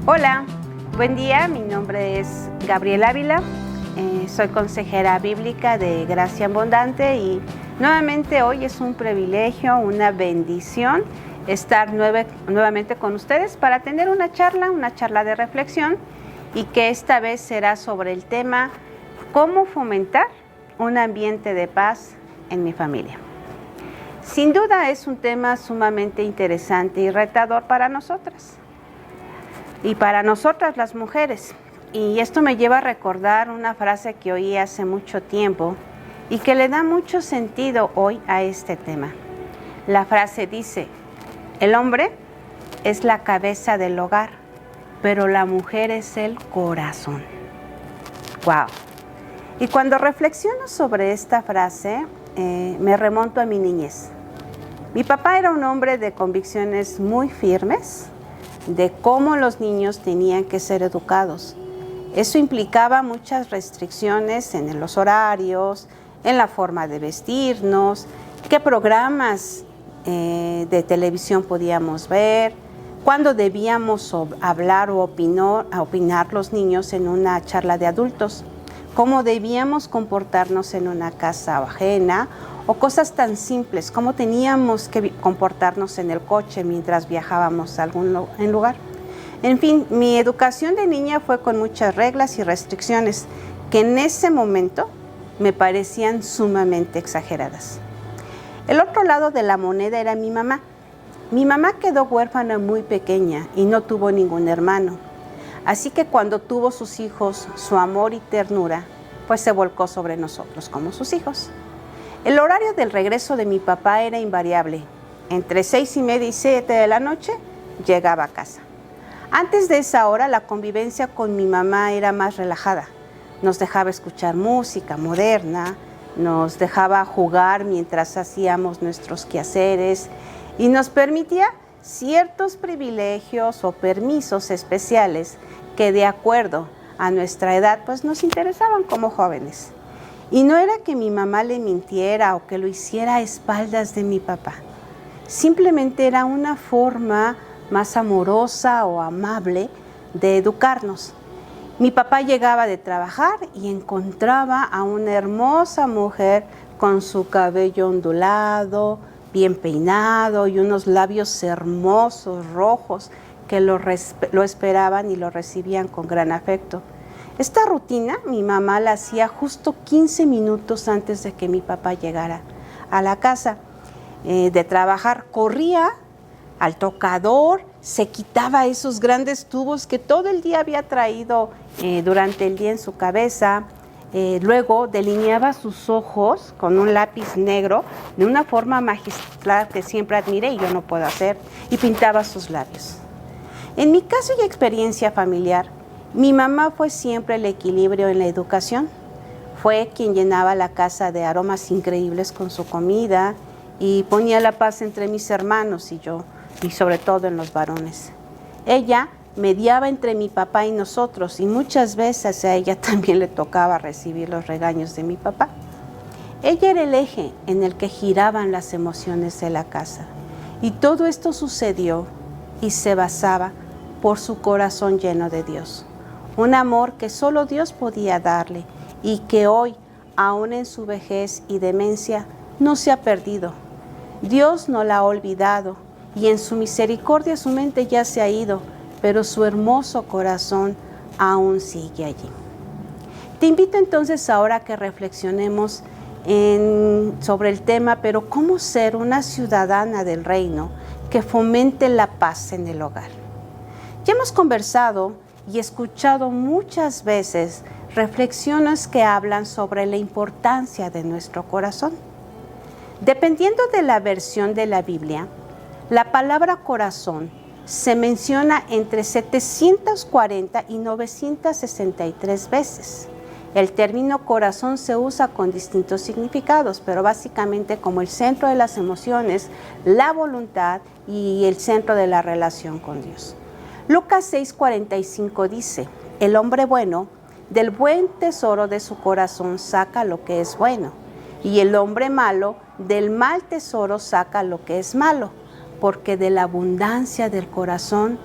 Hola, buen día, mi nombre es Gabriela Ávila, soy consejera bíblica de Gracia Abundante y nuevamente hoy es un privilegio, una bendición estar nuevamente con ustedes para tener una charla de reflexión y que esta vez será sobre el tema cómo fomentar un ambiente de paz en mi familia. Sin duda es un tema sumamente interesante y retador para nosotras. Y para nosotras las mujeres. Y esto me lleva a recordar una frase que oí hace mucho tiempo y que le da mucho sentido hoy a este tema. La frase dice, el hombre es la cabeza del hogar, pero la mujer es el corazón. ¡Wow! Y cuando reflexiono sobre esta frase, me remonto a mi niñez. Mi papá era un hombre de convicciones muy firmes, de cómo los niños tenían que ser educados. Eso implicaba muchas restricciones en los horarios, en la forma de vestirnos, qué programas de televisión podíamos ver, cuándo debíamos hablar o opinar los niños en una charla de adultos, cómo debíamos comportarnos en una casa ajena o cosas tan simples como teníamos que comportarnos en el coche mientras viajábamos a algún lugar. En fin, mi educación de niña fue con muchas reglas y restricciones que en ese momento me parecían sumamente exageradas. El otro lado de la moneda era mi mamá. Mi mamá quedó huérfana muy pequeña y no tuvo ningún hermano. Así que cuando tuvo sus hijos, su amor y ternura, pues se volcó sobre nosotros como sus hijos. El horario del regreso de mi papá era invariable. Entre 6:30 y 7 de la noche llegaba a casa. Antes de esa hora la convivencia con mi mamá era más relajada. Nos dejaba escuchar música moderna, nos dejaba jugar mientras hacíamos nuestros quehaceres y nos permitía ciertos privilegios o permisos especiales que de acuerdo a nuestra edad pues nos interesaban como jóvenes. Y no era que mi mamá le mintiera o que lo hiciera a espaldas de mi papá. Simplemente era una forma más amorosa o amable de educarnos. Mi papá llegaba de trabajar y encontraba a una hermosa mujer con su cabello ondulado, bien peinado y unos labios hermosos, rojos, que lo esperaban y lo recibían con gran afecto. Esta rutina mi mamá la hacía justo 15 minutos antes de que mi papá llegara a la casa de trabajar. Corría al tocador, se quitaba esos grandes tubos que todo el día había traído durante el día en su cabeza. Luego delineaba sus ojos con un lápiz negro de una forma magistral que siempre admiré y yo no puedo hacer, y pintaba sus labios. En mi caso y experiencia familiar, mi mamá fue siempre el equilibrio en la educación. Fue quien llenaba la casa de aromas increíbles con su comida y ponía la paz entre mis hermanos y yo, y sobre todo en los varones. Ella mediaba entre mi papá y nosotros y muchas veces a ella también le tocaba recibir los regaños de mi papá. Ella era el eje en el que giraban las emociones de la casa y todo esto sucedió y se basaba por su corazón lleno de Dios. Un amor que solo Dios podía darle y que hoy, aún en su vejez y demencia, no se ha perdido. Dios no la ha olvidado y en su misericordia su mente ya se ha ido, pero su hermoso corazón aún sigue allí. Te invito entonces ahora a que reflexionemos sobre el tema, pero ¿cómo ser una ciudadana del reino que fomente la paz en el hogar? Ya hemos conversado y escuchado muchas veces reflexiones que hablan sobre la importancia de nuestro corazón. Dependiendo de la versión de la Biblia, la palabra corazón se menciona entre 740 y 963 veces. El término corazón se usa con distintos significados, pero básicamente como el centro de las emociones, la voluntad y el centro de la relación con Dios. Lucas 6:45 dice, el hombre bueno del buen tesoro de su corazón saca lo que es bueno, y el hombre malo del mal tesoro saca lo que es malo, porque de la abundancia del corazón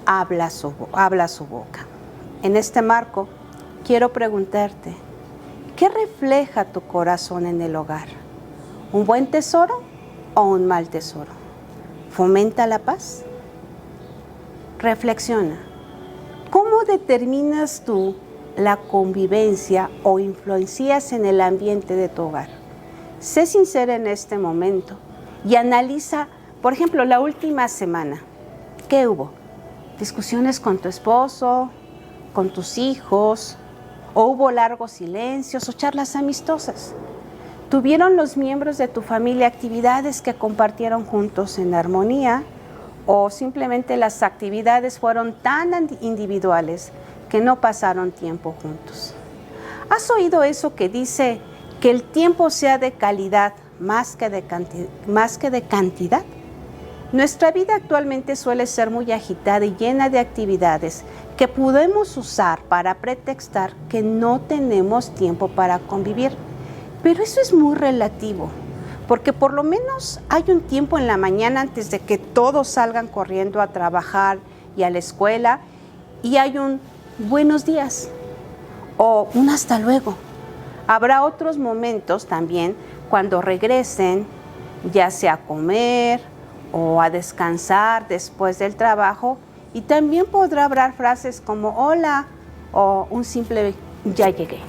habla su boca. En este marco, quiero preguntarte, ¿qué refleja tu corazón en el hogar? ¿Un buen tesoro o un mal tesoro? ¿Fomenta la paz? Reflexiona. ¿Cómo determinas tú la convivencia o influencias en el ambiente de tu hogar? Sé sincera en este momento y analiza, por ejemplo, la última semana. ¿Qué hubo? ¿Discusiones con tu esposo, con tus hijos? ¿O hubo largos silencios o charlas amistosas? ¿Tuvieron los miembros de tu familia actividades que compartieron juntos en armonía? ¿O simplemente las actividades fueron tan individuales que no pasaron tiempo juntos? ¿Has oído eso que dice que el tiempo sea de calidad más que de cantidad? Nuestra vida actualmente suele ser muy agitada y llena de actividades que podemos usar para pretextar que no tenemos tiempo para convivir. Pero eso es muy relativo, porque por lo menos hay un tiempo en la mañana antes de que todos salgan corriendo a trabajar y a la escuela, y hay un buenos días o un hasta luego. Habrá otros momentos también cuando regresen, ya sea a comer o a descansar después del trabajo, y también podrá haber frases como hola o un simple ya llegué.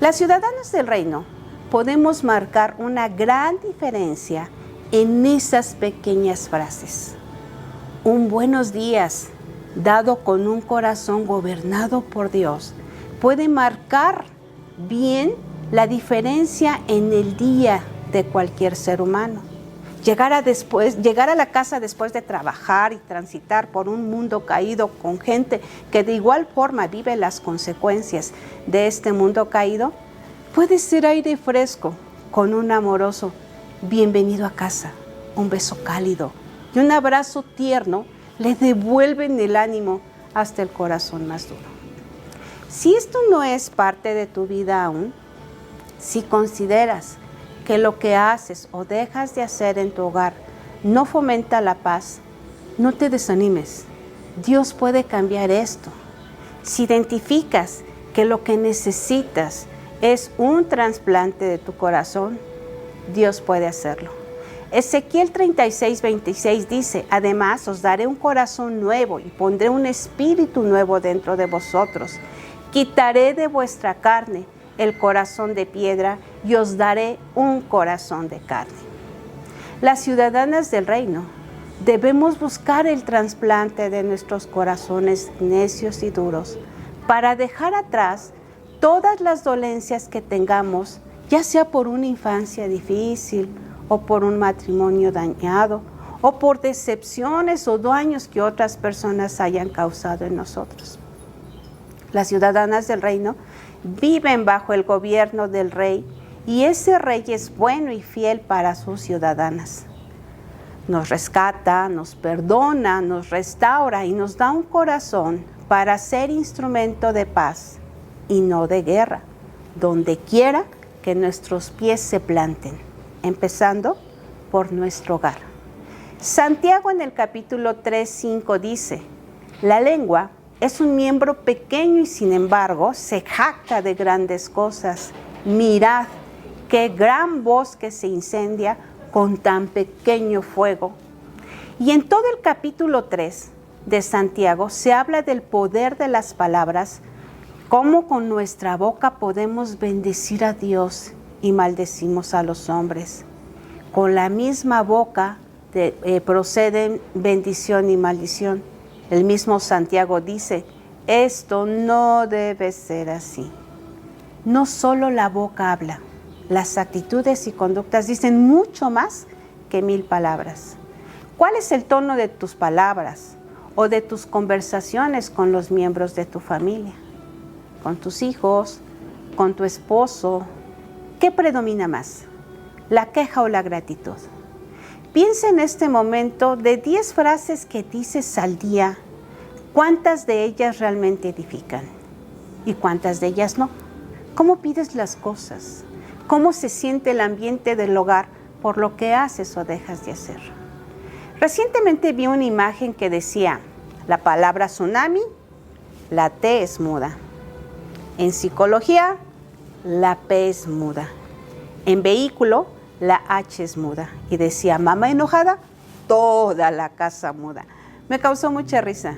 Las ciudadanas del reino podemos marcar una gran diferencia en esas pequeñas frases. Un buenos días, dado con un corazón gobernado por Dios, puede marcar bien la diferencia en el día de cualquier ser humano. Llegar a la casa después de trabajar y transitar por un mundo caído con gente que de igual forma vive las consecuencias de este mundo caído, puede ser aire fresco con un amoroso bienvenido a casa, un beso cálido y un abrazo tierno le devuelven el ánimo hasta el corazón más duro. Si esto no es parte de tu vida aún, si consideras que lo que haces o dejas de hacer en tu hogar no fomenta la paz, no te desanimes. Dios puede cambiar esto. Si identificas que lo que necesitas es un trasplante de tu corazón, Dios puede hacerlo. Ezequiel 36:26 dice, además os daré un corazón nuevo y pondré un espíritu nuevo dentro de vosotros. Quitaré de vuestra carne el corazón de piedra y os daré un corazón de carne. Las ciudadanas del reino debemos buscar el trasplante de nuestros corazones necios y duros para dejar atrás todas las dolencias que tengamos, ya sea por una infancia difícil o por un matrimonio dañado o por decepciones o daños que otras personas hayan causado en nosotros. Las ciudadanas del reino viven bajo el gobierno del rey y ese rey es bueno y fiel para sus ciudadanas. Nos rescata, nos perdona, nos restaura y nos da un corazón para ser instrumento de paz y no de guerra, donde quiera que nuestros pies se planten, empezando por nuestro hogar. Santiago en el capítulo 3:5 dice, la lengua es un miembro pequeño y sin embargo se jacta de grandes cosas. Mirad qué gran bosque se incendia con tan pequeño fuego. Y en todo el capítulo 3 de Santiago se habla del poder de las palabras, cómo con nuestra boca podemos bendecir a Dios y maldecimos a los hombres. Con la misma boca proceden bendición y maldición. El mismo Santiago dice, esto no debe ser así. No solo la boca habla, las actitudes y conductas dicen mucho más que 1000 palabras. ¿Cuál es el tono de tus palabras o de tus conversaciones con los miembros de tu familia? ¿Con tus hijos? ¿Con tu esposo? ¿Qué predomina más? ¿La queja o la gratitud? Piensa en este momento de 10 frases que dices al día, ¿cuántas de ellas realmente edifican? ¿Y cuántas de ellas no? ¿Cómo pides las cosas? ¿Cómo se siente el ambiente del hogar por lo que haces o dejas de hacer? Recientemente vi una imagen que decía, la palabra tsunami, la T es muda. En psicología, la P es muda. En vehículo, la H es muda. Y decía, mamá enojada, toda la casa muda. Me causó mucha risa,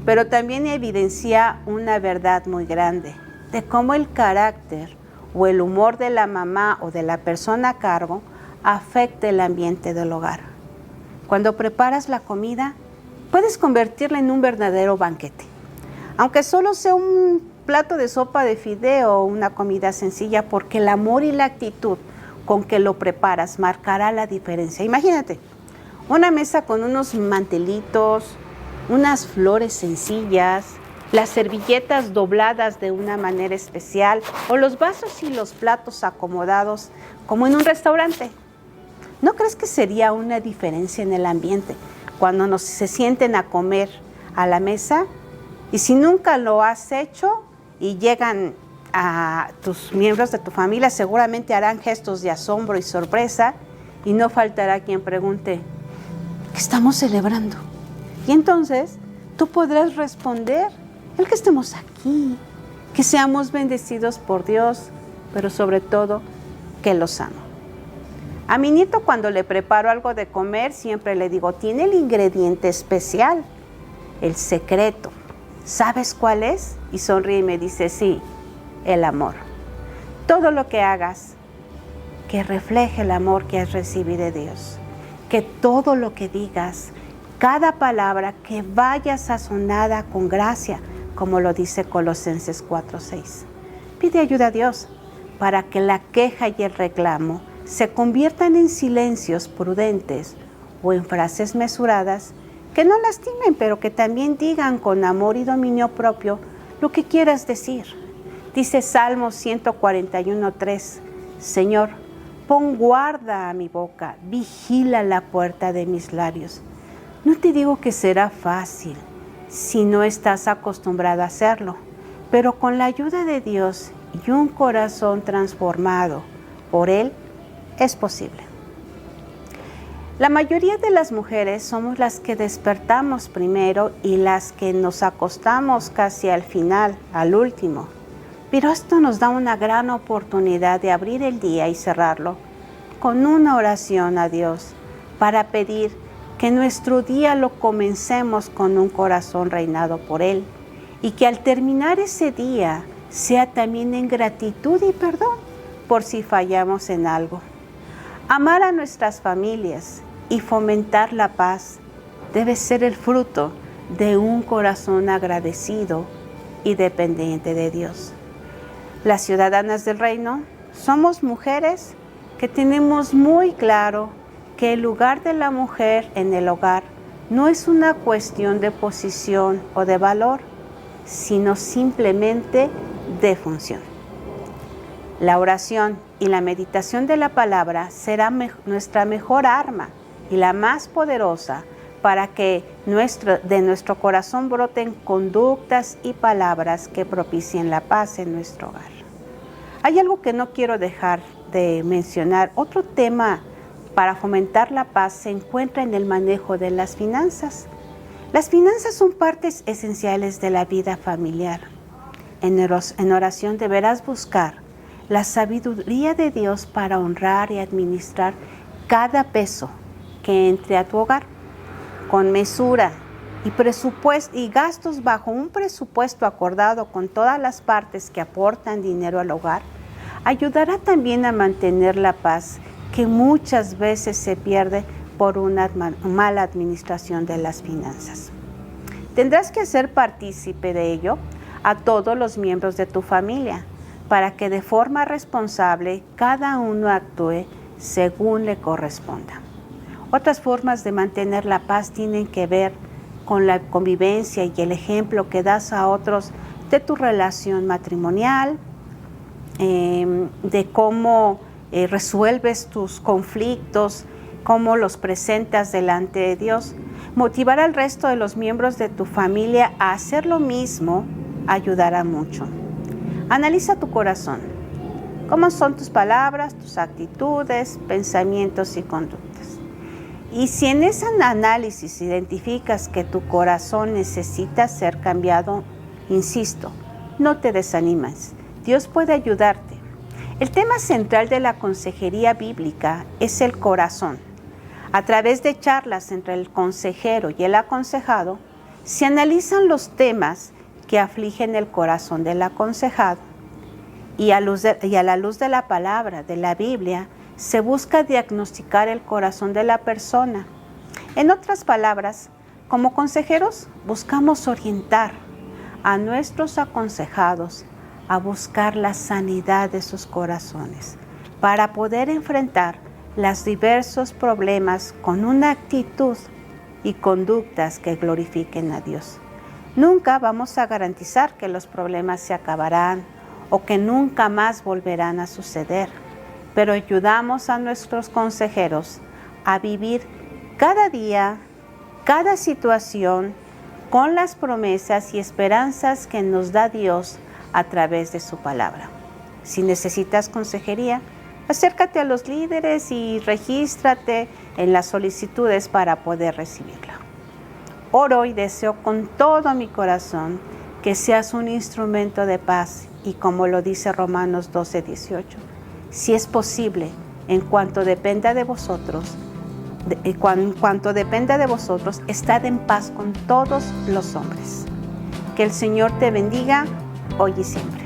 pero también evidencia una verdad muy grande, de cómo el carácter o el humor de la mamá o de la persona a cargo afecta el ambiente del hogar. Cuando preparas la comida, puedes convertirla en un verdadero banquete. Aunque solo sea un plato de sopa de fideo o una comida sencilla, porque el amor y la actitud con que lo preparas marcará la diferencia. Imagínate, una mesa con unos mantelitos, unas flores sencillas, las servilletas dobladas de una manera especial o los vasos y los platos acomodados como en un restaurante. ¿No crees que sería una diferencia en el ambiente cuando se sienten a comer a la mesa? Y si nunca lo has hecho y llegan a tus miembros de tu familia, seguramente harán gestos de asombro y sorpresa y no faltará quien pregunte, ¿qué estamos celebrando? Y entonces tú podrás responder, el que estemos aquí, que seamos bendecidos por Dios, pero sobre todo que los amo. A mi nieto cuando le preparo algo de comer siempre le digo, tiene el ingrediente especial, el secreto. ¿Sabes cuál es? Y sonríe y me dice, sí, el amor. Todo lo que hagas, que refleje el amor que has recibido de Dios. Que todo lo que digas, cada palabra, que vaya sazonada con gracia, como lo dice Colosenses 4:6. Pide ayuda a Dios para que la queja y el reclamo se conviertan en silencios prudentes o en frases mesuradas que no lastimen, pero que también digan con amor y dominio propio lo que quieras decir. Dice Salmo 141:3, Señor, pon guarda a mi boca, vigila la puerta de mis labios. No te digo que será fácil si no estás acostumbrado a hacerlo, pero con la ayuda de Dios y un corazón transformado por Él, es posible. La mayoría de las mujeres somos las que despertamos primero y las que nos acostamos casi al final, al último. Pero esto nos da una gran oportunidad de abrir el día y cerrarlo con una oración a Dios para pedir que nuestro día lo comencemos con un corazón reinado por Él y que al terminar ese día sea también en gratitud y perdón por si fallamos en algo. Amar a nuestras familias y fomentar la paz debe ser el fruto de un corazón agradecido y dependiente de Dios. Las ciudadanas del reino somos mujeres que tenemos muy claro que el lugar de la mujer en el hogar no es una cuestión de posición o de valor, sino simplemente de función. La oración y la meditación de la palabra será nuestra mejor arma y la más poderosa para que de nuestro corazón broten conductas y palabras que propicien la paz en nuestro hogar. Hay algo que no quiero dejar de mencionar. Otro tema para fomentar la paz se encuentra en el manejo de las finanzas. Las finanzas son partes esenciales de la vida familiar. En oración deberás buscar la sabiduría de Dios para honrar y administrar cada peso que entre a tu hogar con mesura y presupuesto y gastos bajo un presupuesto acordado con todas las partes que aportan dinero al hogar, ayudará también a mantener la paz que muchas veces se pierde por una mala administración de las finanzas. Tendrás que hacer partícipe de ello a todos los miembros de tu familia para que de forma responsable cada uno actúe según le corresponda. Otras formas de mantener la paz tienen que ver con la convivencia y el ejemplo que das a otros de tu relación matrimonial, de cómo resuelves tus conflictos, cómo los presentas delante de Dios. Motivar al resto de los miembros de tu familia a hacer lo mismo ayudará mucho. Analiza tu corazón. ¿Cómo son tus palabras, tus actitudes, pensamientos y conductas? Y si en ese análisis identificas que tu corazón necesita ser cambiado, insisto, no te desanimes. Dios puede ayudarte. El tema central de la consejería bíblica es el corazón. A través de charlas entre el consejero y el aconsejado, se analizan los temas que afligen el corazón del aconsejado. Y a la luz de la palabra, de la Biblia, se busca diagnosticar el corazón de la persona. En otras palabras, como consejeros, buscamos orientar a nuestros aconsejados a buscar la sanidad de sus corazones para poder enfrentar los diversos problemas con una actitud y conductas que glorifiquen a Dios. Nunca vamos a garantizar que los problemas se acabarán o que nunca más volverán a suceder, pero ayudamos a nuestros consejeros a vivir cada día, cada situación, con las promesas y esperanzas que nos da Dios a través de su palabra. Si necesitas consejería, acércate a los líderes y regístrate en las solicitudes para poder recibirla. Oro y deseo con todo mi corazón que seas un instrumento de paz y, como lo dice Romanos 12:18, si es posible, en cuanto dependa de vosotros, estad en paz con todos los hombres. Que el Señor te bendiga hoy y siempre.